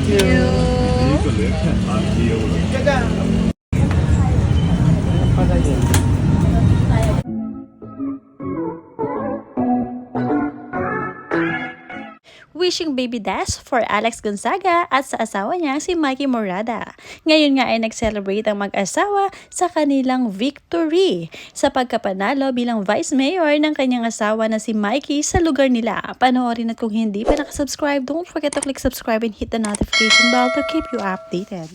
一个连片谈也有人。Wishing baby dash for Alex Gonzaga at sa asawa niya si Mikey Morada. Ngayon nga ay nag-celebrate ang mag-asawa sa kanilang victory sa pagkapanalo bilang Vice Mayor ng kanyang asawa na si Mikey sa lugar nila. Panoorin at kung hindi pa nakasubscribe, don't forget to click subscribe and hit the notification bell to keep you updated.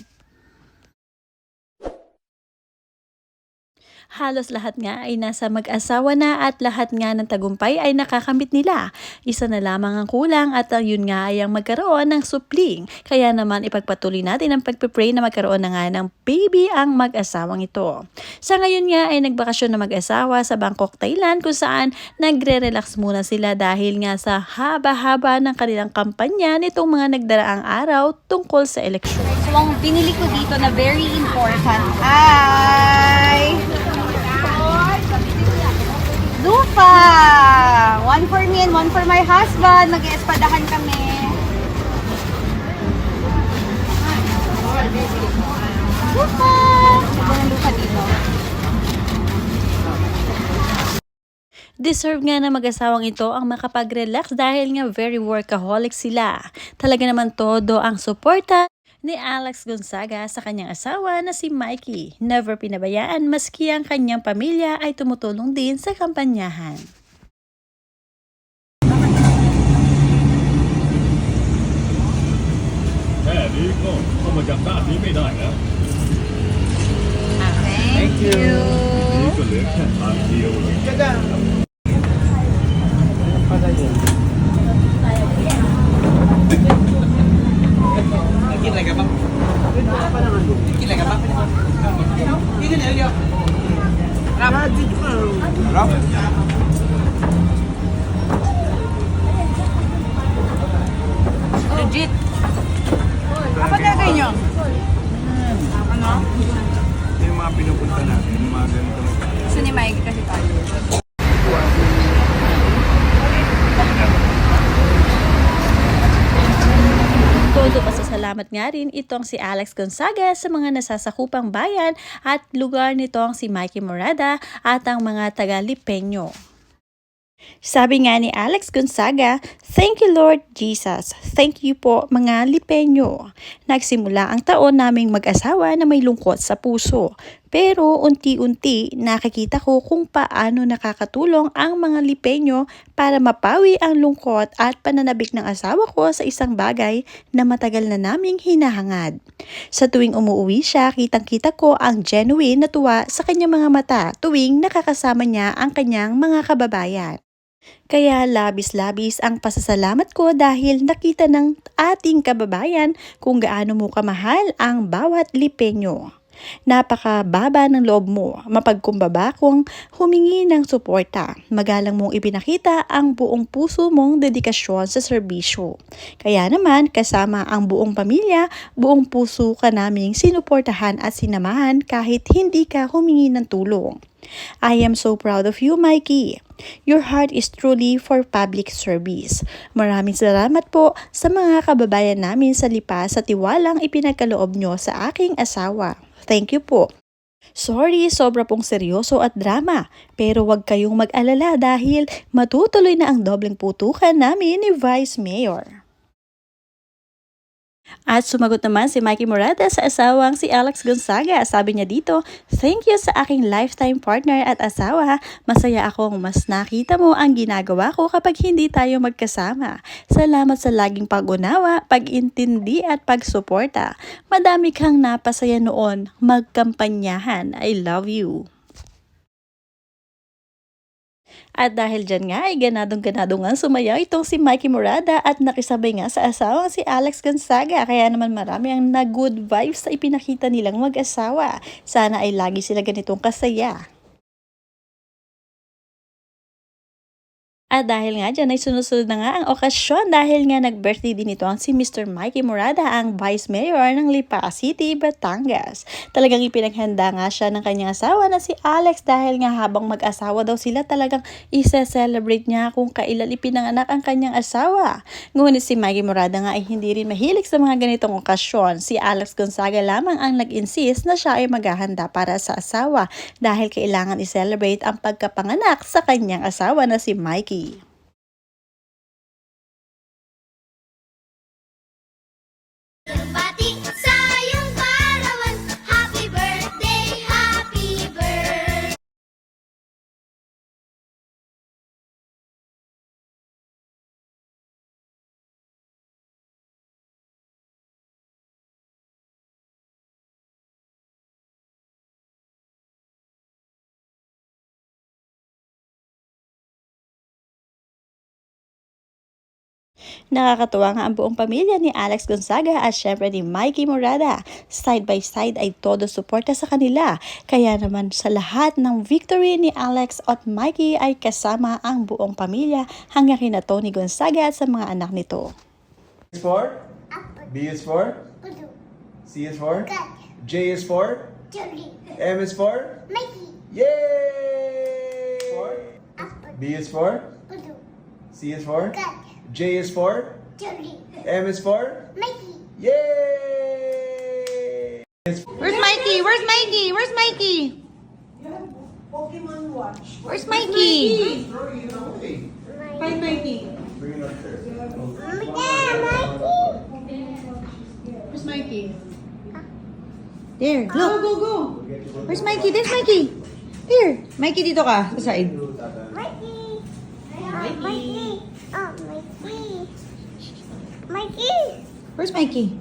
Halos lahat nga ay nasa mag-asawa na at lahat nga ng tagumpay ay nakakamit nila. Isa na lamang ang kulang at yun nga ay ang magkaroon ng supling. Kaya naman ipagpatuloy natin ang pagpipray na magkaroon na nga ng baby ang mag-asawang ito. Sa ngayon nga ay nagbakasyon na mag-asawa sa Bangkok, Thailand kung saan nagre-relax muna sila dahil nga sa haba-haba ng kanilang kampanya nitong mga nagdaraang araw tungkol sa eleksyon. So, ang pinili ko dito na very important ay lupa! One for me and one for my husband. Nag-espadahan kami. Lupa! Ito ng lupa dito. Deserve nga na mag-asawang ito ang makapag-relax dahil nga very workaholic sila. Talaga naman todo ang suporta ni Alex Gonzaga sa kanyang asawa na si Mikey. Never pinabayaan maski ang kanyang pamilya ay tumutulong din sa kampanyahan. Thank you. 一个连片谈也有人。 Legit. Apa talaga nyo? Ano? Yung mga pinupunta natin, yung mga ganitong Gusto ni Mike kasi tayo. Todo pasasalamat nga rin itong si Alex Gonzaga sa mga nasasakupang bayan at lugar nitong si Mikey Morada at ang mga taga-Lipeño. Sabi nga ni Alex Gonzaga, "Thank you Lord Jesus. Thank you po mga Lipeño. Nagsimula ang taon naming mag-asawa na may lungkot sa puso. Pero unti-unti nakikita ko kung paano nakakatulong ang mga Lipeño para mapawi ang lungkot at pananabik ng asawa ko sa isang bagay na matagal na naming hinahangad. Sa tuwing umuwi siya, kitang-kita ko ang genuine na tuwa sa kanyang mga mata tuwing nakakasama niya ang kanyang mga kababayan. Kaya labis-labis ang pasasalamat ko dahil nakita ng ating kababayan kung gaano mo kamahal ang bawat Lipeño. Napakababa ng loob mo, mapagkumbaba kung humingi ng suporta. Magalang mong ipinakita ang buong puso mong dedikasyon sa serbisyo. Kaya naman, kasama ang buong pamilya, buong puso ka naming sinuportahan at sinamahan kahit hindi ka humingi ng tulong. I am so proud of you, Mikey. Your heart is truly for public service. Maraming salamat po sa mga kababayan namin sa Lipa sa tiwalang ipinagkaloob nyo sa aking asawa. Thank you po. Sorry, sobra pong seryoso at drama. Pero wag kayong mag-alala dahil matutuloy na ang dobleng putukan namin ni Vice Mayor." At sumagot naman si Mikey Morada sa asawang si Alex Gonzaga. Sabi niya dito, "Thank you sa aking lifetime partner at asawa. Masaya akong mas nakita mo ang ginagawa ko kapag hindi tayo magkasama. Salamat sa laging pag-unawa, pag-intindi at pagsuporta. Madami kang napasaya noon magkampanyahan. I love you." At dahil dyan nga ay ganadong-ganado nga sumayaw itong si Mikey Morada at nakisabay nga sa asawang si Alex Gonzaga. Kaya naman marami ang na-good vibes sa ipinakita nilang mag-asawa. Sana ay lagi sila ganitong kasaya. At dahil nga dyan ay sunusunod na nga ang okasyon dahil nga nag-birthday din ito ang si Mr. Mikey Morada, ang Vice Mayor ng Lipa City, Batangas. Talagang ipinaghanda nga siya ng kanyang asawa na si Alex dahil nga habang mag-asawa daw sila talagang isa-celebrate niya kung kailan ipinanganak ang kanyang asawa. Ngunit si Mikey Morada nga ay hindi rin mahilig sa mga ganitong okasyon. Si Alex Gonzaga lamang ang nag-insist na siya ay maghahanda para sa asawa dahil kailangan i-celebrate ang pagkapanganak sa kanyang asawa na si Mikey. Bati sa iyong parawan, happy birthday, happy birthday. Nakakatuwa nga ang buong pamilya ni Alex Gonzaga at syempre ni Mikey Morada. Side by side ay todo suporta sa kanila. Kaya naman sa lahat ng victory ni Alex at Mikey ay kasama ang buong pamilya hanggang kina Tony Gonzaga at sa mga anak nito. is for? B is for? C is for? J is for? M is for? Yay! B is for? C is for? J is for? M is for? Yay! Where's Mikey? Where's Mikey? Where's Mikey? Where's Mikey? Find Mikey. Bring it up there. Where's Mikey? There, look. Go. Where's Mikey? There's Mikey. Here. Mikey, dito ka. Sa side. Where's Mikey?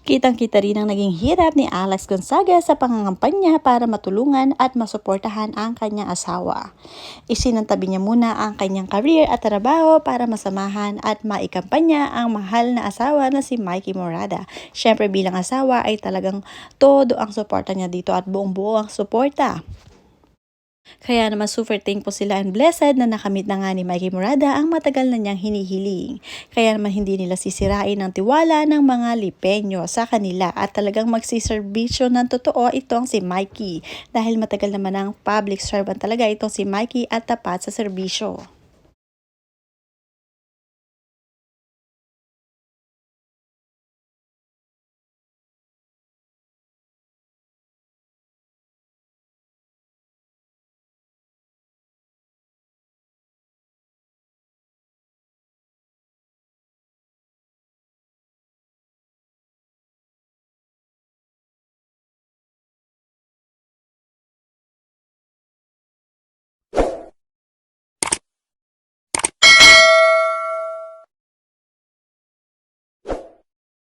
Kitang-kita rin ang naging hirap ni Alex Gonzaga sa pangangampanya para matulungan at masuportahan ang kanyang asawa. Isinantabi niya muna ang kanyang career at trabaho para masamahan at maikampanya ang mahal na asawa na si Mikey Morada. Siyempre bilang asawa ay talagang todo ang suporta niya dito at buong-buo ang suporta. Kaya naman super thankful sila and blessed na nakamit na nga ni Mikey Morada ang matagal na niyang hinihiling. Kaya naman hindi nila sisirain ang tiwala ng mga Lipeño sa kanila at talagang magsiservisyo ng totoo itong si Mikey. Dahil matagal naman ang public servant talaga itong si Mikey at tapat sa serbisyo.